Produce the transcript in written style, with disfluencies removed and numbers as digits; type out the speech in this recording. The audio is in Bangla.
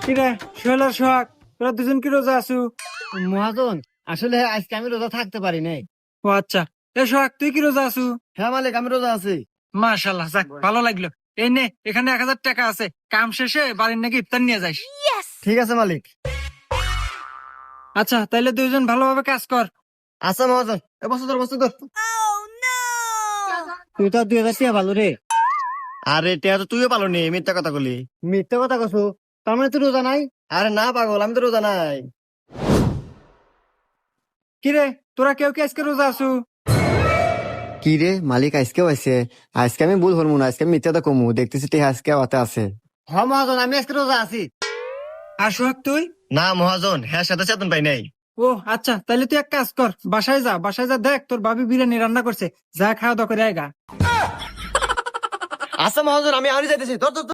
কিরে সোহেল আর সোহাগ, তোরা দুজন কি রোজা আছু? মহাজন, আসলে আজকে আমি রোজা থাকতে পারি নাই। ও আচ্ছা। এ সোহাগ, তুই কি রোজা আছু? হ্যাঁ মালিক, আমি রোজা আছি। মাশাল্লাহ, যাক ভালো লাগলো। এই নে, এখানে 1,000 টাকা আছে, কাম শেষে বাড়ির নাকি ইফতার নিয়ে যাইস। ঠিক আছে মালিক। আচ্ছা, তাইলে দুইজন ভালোভাবে কাজ কর। আচ্ছা মহাজন, এ বসো তোর, বসো তোর। তুই তো 2,000 টাকা ভালো রে। আরে টিয়া তো তুইও পালো নি, মিথ্যা কথা বলি। মিথ্যা কথা কছু, তার মানে তুই রোজা নাই? আরে না পাগল, আমি তো রোজা নাই। কিরে, তোরা কেউ কি আজকে রোজা আছু? কি রে মালিক, আজকেও আছে? আজকে আমি ভুল হরমু না, আজকে আমি মিথ্যাটা কমু, দেখতেছি টিয়া আজকে হাতে আছে। হ্যাঁ মহাজন, আমি আজকে রোজা আছি। আর সোহাগ তুই? না মহাজন, হ্যাঁ সাথে চেতন পাই নাই। ও আচ্ছা, তাইলে তুই এক কাজ কর, বাসায় যা, বাসায় যা, দেখ তোর ভাবি বিরিয়ানি রান্না করছে, যা খাওয়া দাওয়া করে আয়গা। আচ্ছা মহাজন, আমি আরই যাইতেছি। তোর